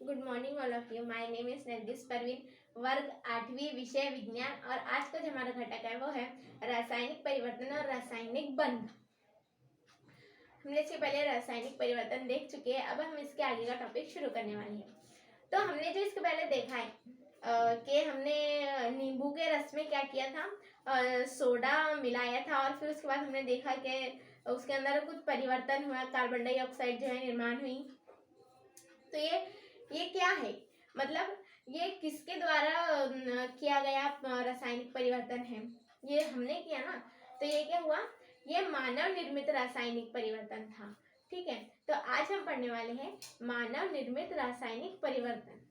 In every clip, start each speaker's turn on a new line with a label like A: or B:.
A: Good morning all of you. My name is Nargis Parveen, वर्ग 8वीं, विषय विज्ञान। और आज का जो हमारा घटक है वो है रासायनिक परिवर्तन और रासायनिक बंध। हमने इसके पहले रासायनिक परिवर्तन देख चुके हैं। अब हम इसके आगे का टॉपिक शुरू करने वाले हैं। तो हमने जो इसके पहले देखा है कि हमने नींबू के रस में क्या किया था, सोडा मिलाया था और फिर उसके बाद हमने देखा कि उसके अंदर कुछ परिवर्तन हुआ, कार्बन डाइऑक्साइड जो है निर्माण हुई। तो ये क्या है, मतलब ये किसके द्वारा किया गया रासायनिक परिवर्तन है, ये हमने किया ना। तो ये क्या हुआ, ये मानव निर्मित रासायनिक परिवर्तन था। ठीक है, तो आज हम पढ़ने वाले हैं मानव निर्मित रासायनिक परिवर्तन।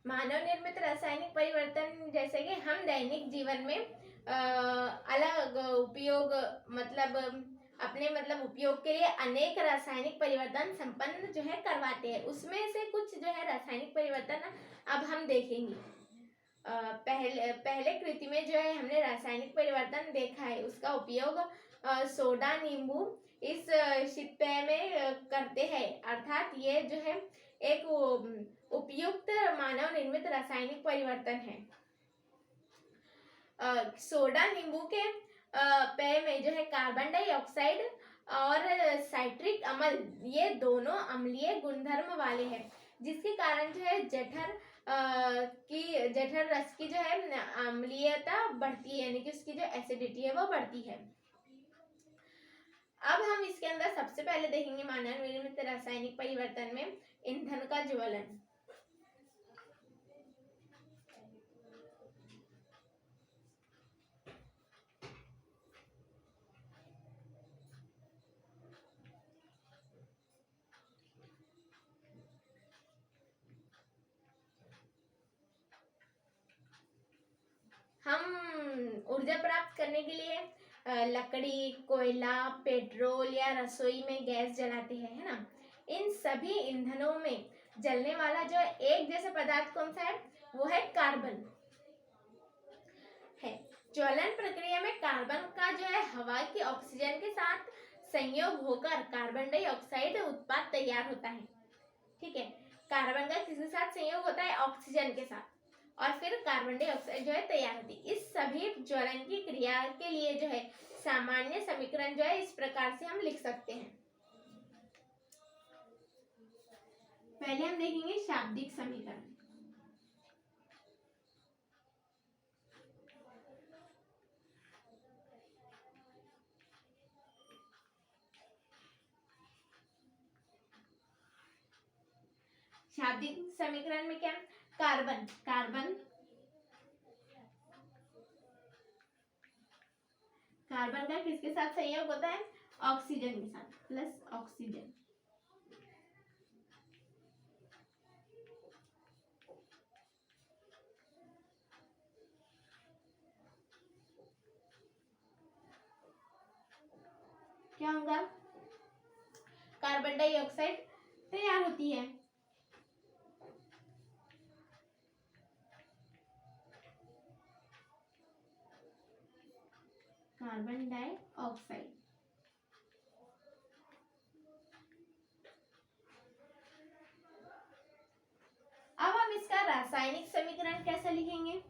A: मानव निर्मित रासायनिक परिवर्तन जैसे कि हम दैनिक जीवन में अलग उपयोग मतलब उपयोग के लिए अनेक रासायनिक परिवर्तन संपन्न जो है करवाते हैं। उसमें से कुछ जो है रासायनिक परिवर्तन अब हम देखेंगे। पहले कृति में जो है हमने रासायनिक परिवर्तन देखा है, उसका उपयोग सोडा नींबू इस शीतपेय में करते हैं। अर्थात ये जो है एक उपयुक्त मानव निर्मित रासायनिक परिवर्तन है। सोडा नींबू के पेय में जो है कार्बन डाइऑक्साइड और साइट्रिक अम्ल, ये दोनों अम्लीय गुणधर्म वाले हैं, जिसके कारण जो है जठर रस की जो है अम्लीयता बढ़ती है, यानी कि उसकी जो एसिडिटी है वो बढ़ती है। अब हम इसके अंदर सबसे पहले देखेंगे मानव निर्मित रासायनिक परिवर्तन में ईंधन का ज्वलन। हम ऊर्जा प्राप्त करने के लिए लकड़ी, कोयला, पेट्रोल या रसोई में गैस जलाते हैं, है ना। इन सभी ईंधनों में जलने वाला जो एक जैसा पदार्थ कौन सा है, वो है कार्बन है। ज्वलन प्रक्रिया में कार्बन का जो है हवा की ऑक्सीजन के साथ संयोग होकर कार्बन डाइऑक्साइड उत्पाद तैयार होता है। ठीक है, कार्बन का किसके साथ संयोग होता है, ऑक्सीजन के साथ, और फिर कार्बन डाइऑक्साइड जो है तैयार होती है। इस सभी ज्वलन की क्रिया के लिए जो है सामान्य समीकरण जो है इस प्रकार से हम लिख सकते हैं। पहले हम देखेंगे शाब्दिक समीकरण। शाब्दिक समीकरण में क्या, कार्बन कार्बन कार्बन का किसके साथ संयोग होता है, ऑक्सीजन के साथ, प्लस ऑक्सीजन। क्या होगा, कार्बन डाइऑक्साइड तैयार होती है। Carbon dioxide. अब हम इसका रासायनिक समीकरण कैसे लिखेंगे,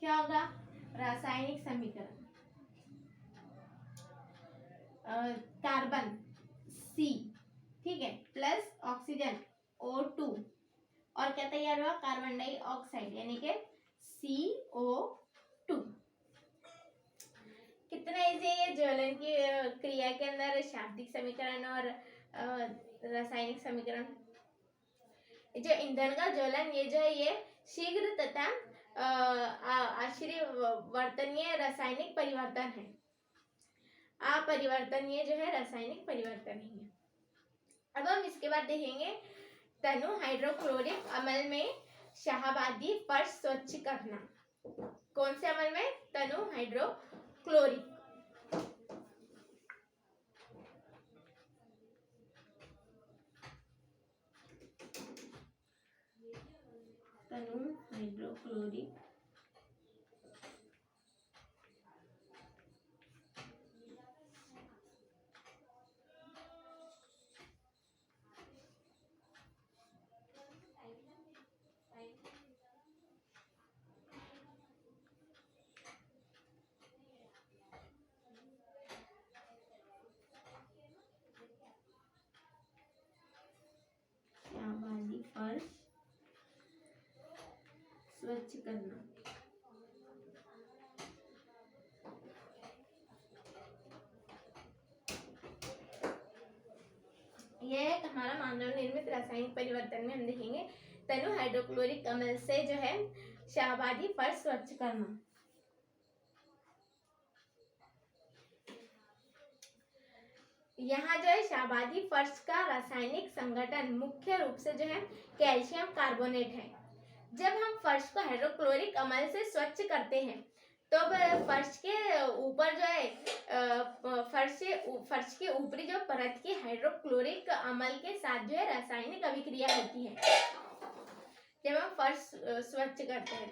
A: क्या होगा, रासायनिक समीकरण कार्बन C, ठीक है, प्लस ऑक्सीजन O2, और क्या तैयार हुआ, कार्बन डाइऑक्साइड यानी कि CO2। कितना इजी है ये ज्वलन की क्रिया के अंदर शाब्दिक समीकरण और रासायनिक समीकरण। जो ईंधन का ज्वलन ये जो है ये शीघ्र तथा अपरिवर्तनीय रासायनिक परिवर्तन है, अपरिवर्तनीय जो है रासायनिक परिवर्तन ही है। अब हम इसके बाद देखेंगे तनु हाइड्रोक्लोरिक अम्ल में शाहाबादी फर्श स्वच्छ करना। कौन से अम्ल में, तनु हाइड्रोक्लोरिक। तनु हाइड्रोक्लोरिक शाहाबादी फर्श स्वच्छ करना। यह एक हमारा मानव निर्मित रासायनिक परिवर्तन में हम देखेंगे तनु हाइड्रोक्लोरिक अम्ल से जो है शाहाबादी फर्श स्वच्छ करना। यहाँ जो है शाहाबादी फर्श का रासायनिक संगठन मुख्य रूप से जो है कैल्शियम कार्बोनेट है। जब हम फर्श को हाइड्रोक्लोरिक अम्ल से स्वच्छ करते हैं तो फर्श के ऊपर जो है फर्श के ऊपरी जो परत की हाइड्रोक्लोरिक अम्ल के साथ जो है रासायनिक अभिक्रिया होती है। जब हम फर्श स्वच्छ करते हैं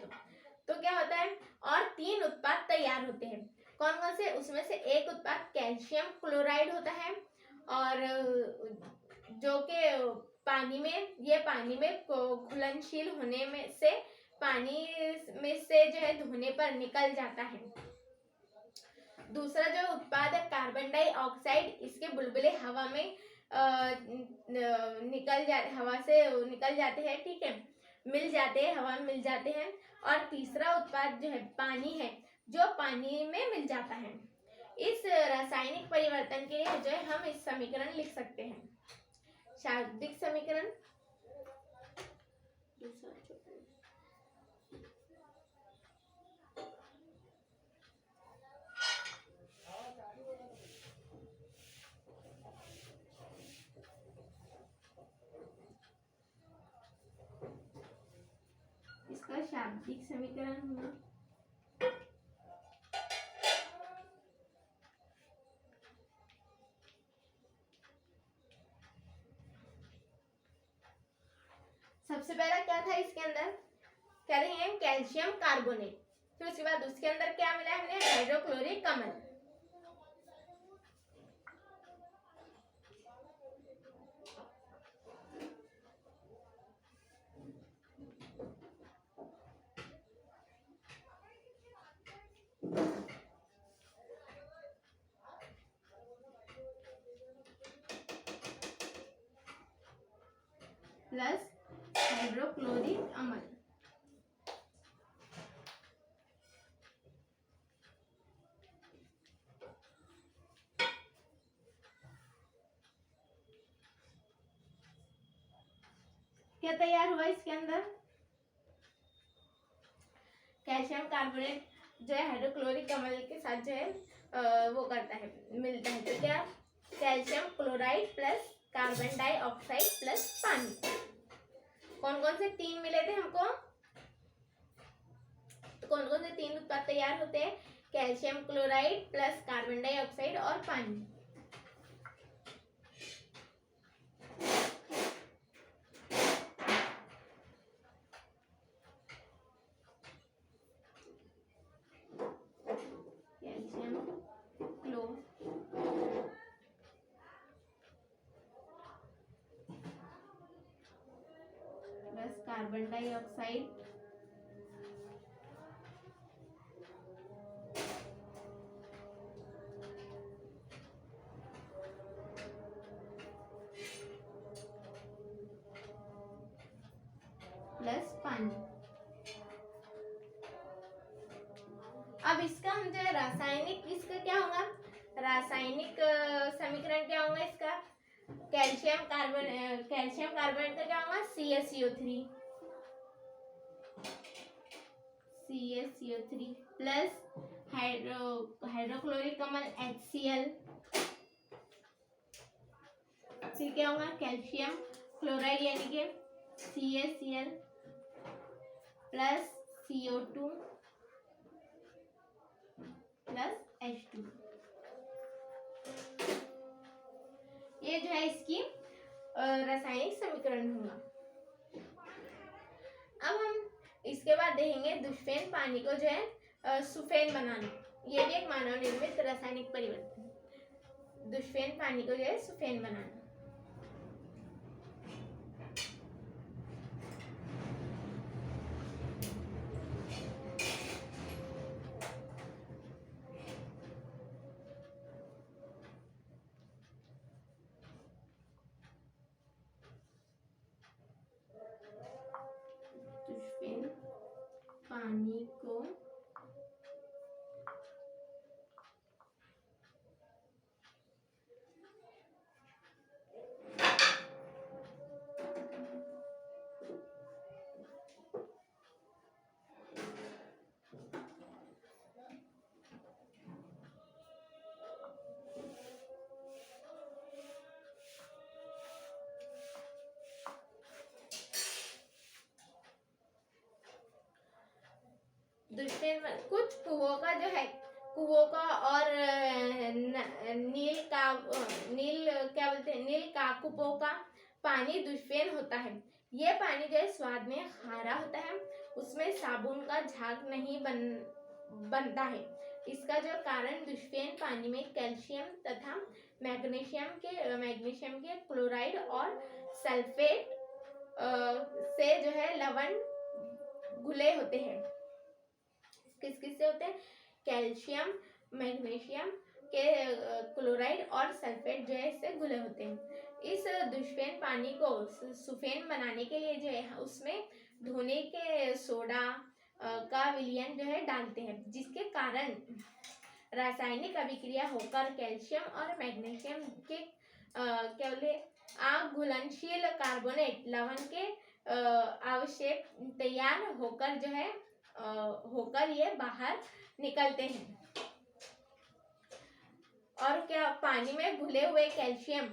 A: तो क्या होता है, और 3 उत्पाद तैयार होते हैं। कौन कौन से, उसमें से एक उत्पाद कैल्शियम क्लोराइड होता है, और जो कि पानी में घुलनशील होने में से पानी में से जो है धोने पर निकल जाता है। दूसरा जो उत्पाद है कार्बन डाइऑक्साइड, इसके बुलबुले हवा से निकल जाते हैं, ठीक है, मिल जाते हैं, हवा में मिल जाते हैं। और तीसरा उत्पाद जो है पानी है, जो पानी में मिल जाता है। इस रासायनिक परिवर्तन के लिए जो है हम इस समीकरण लिख सकते हैं, शाब्दिक समीकरण। इसका शाब्दिक समीकरण हुआ सबसे पहला क्या था इसके अंदर, क्या रहे हैं, कैल्शियम कार्बोनेट। फिर उसके बाद उसके अंदर क्या मिला हमने, हाइड्रोक्लोरिक अम्ल। प्लस हाइड्रोक्लोरिक अम्ल। क्या तैयार हुआ इसके अंदर, कैल्शियम कार्बोनेट जो है हाइड्रोक्लोरिक अम्ल के साथ जो है वो करता है, मिलता है। तो क्या, calcium chloride plus carbon dioxide plus पानी। कौन कौन से 3 मिले थे हमको, तो कौन कौन से 3 उत्पाद तैयार होते हैं, calcium chloride plus carbon dioxide और पानी। कैल्शियम क्लो प्लस कार्बन डाइऑक्साइड अब इसका हम जो है रासायनिक, इसका क्या होगा, रासायनिक समीकरण क्या होगा इसका, कैल्शियम कार्बोनेट का क्या होगा, CaCO3 प्लस हाइड्रोक्लोरिक अम्ल HCl, फिर क्या होगा कैल्शियम क्लोराइड यानी कि CaCl plus CO2 plus H2। ये जो है इसकी रासायनिक समीकरण होगा। अब हम इसके बाद देखेंगे दुष्फेन पानी को जो है सुफेन बनाना। ये भी एक मानव निर्मित रासायनिक परिवर्तन, दुष्फेन पानी को जो है सुफेन बनाना। दुष्फेन पानी को दुष्फेन कुछ कुओं का जो है, कुओं का और नील क्या बोलते हैं, नील काकुपों का पानी दुष्फेन होता है। ये पानी जो है स्वाद में खारा होता है, उसमें साबुन का झाग नहीं बनता है। इसका जो कारण दुष्फेन पानी में कैल्शियम तथा मैग्नीशियम के क्लोराइड और सल्फेट से जो है लवण घुले होते हैं। किस किस से होते हैं, कैल्शियम मैग्नीशियम के क्लोराइड और सल्फेट जो है इससे घुले होते हैं। इस दुष्फेन पानी को सुफेन बनाने के लिए जो है उसमें धोने के सोडा का विलयन जो है डालते हैं, जिसके कारण रासायनिक अभिक्रिया होकर कैल्शियम और मैग्नीशियम के क्या बोले अघुलनशील कार्बोनेट लवण के अवशेष तैयार होकर जो है होकर ये बाहर निकलते हैं। और क्या पानी में घुले हुए कैल्शियम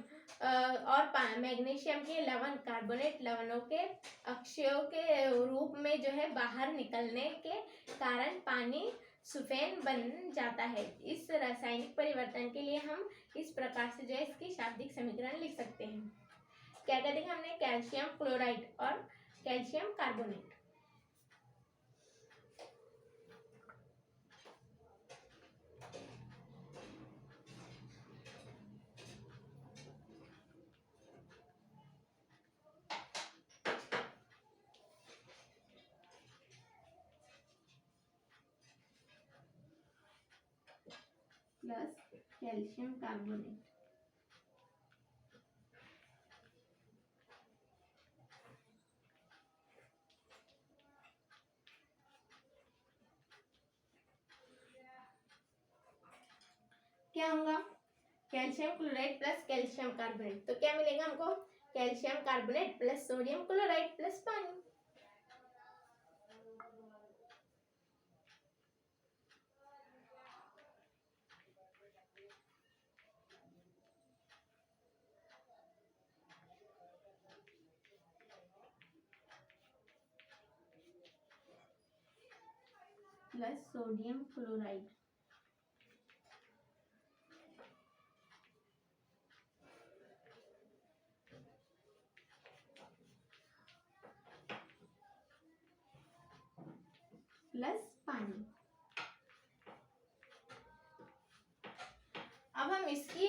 A: और मैग्नीशियम के लवण कार्बोनेट लवणों के अक्षयों के रूप में जो है बाहर निकलने के कारण पानी सुफेन बन जाता है। इस रासायनिक परिवर्तन के लिए हम इस प्रकार से जो है इसकी शाब्दिक समीकरण लिख सकते हैं। क्या क्या देखा हमने, कैल्शियम क्लोराइड और calcium carbonate. Plus calcium carbonate. क्या होगा, calcium chloride plus calcium carbonate, तो क्या मिलेगा हमको, calcium carbonate plus sodium chloride plus पानी। प्लस सोडियम क्लोराइड प्लस पानी। अब हम इसकी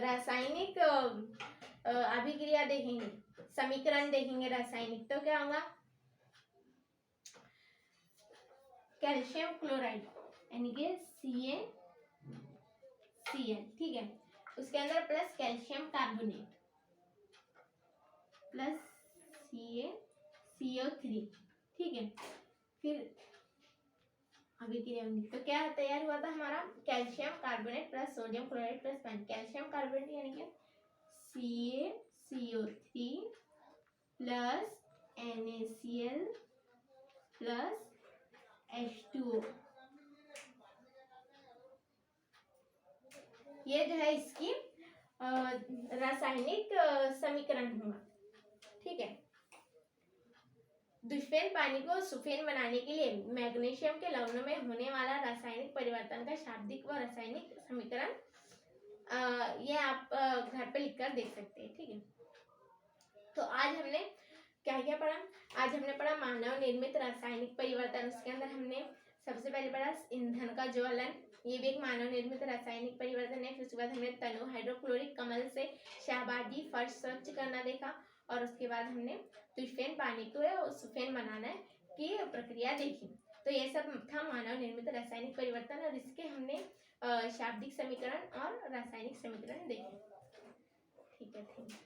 A: रासायनिक अभिक्रिया देखेंगे, समीकरण देखेंगे रासायनिक। तो क्या होगा, कैल्शियम क्लोराइड यानी कि CaCl, ठीक है, उसके अंदर plus calcium carbonate plus CaCO3, ठीक है, फिर अभिक्रिया होंगी। तो क्या तैयार हुआ था हमारा, calcium carbonate plus sodium chloride plus पानी। कैल्शियम कार्बोनेट यानी क्या, CaCO3 plus NaCl plus H2O। ये जो है इसकी रासायनिक समीकरण हुआ। ठीक है। दुष्फेन पानी को सुफेन बनाने के लिए मैग्नीशियम के लवणों में होने वाला रासायनिक परिवर्तन का शाब्दिक व रासायनिक समीकरण ये आप घर पे लिखकर देख सकते हैं। ठीक है। तो आज हमने क्या क्या पढ़ा, आज हमने पढ़ा मानव निर्मित रासायनिक परिवर्तन। उसके अंदर हमने सबसे पहले पढ़ा ईंधन का ज्वलन, ये भी एक मानव निर्मित रासायनिक परिवर्तन है। फिर उसके बाद हमने तनु हाइड्रोक्लोरिक कमल से शाहबादी फर्श स्वच्छ करना देखा, और उसके बाद हमने दुष्फेन पानी को सुफेन बनाना की प्रक्रिया देखी। तो ये सब था मानव निर्मित रासायनिक परिवर्तन, और इसके हमने शाब्दिक समीकरण और रासायनिक समीकरण देखे। ठीक है, थैंक यू।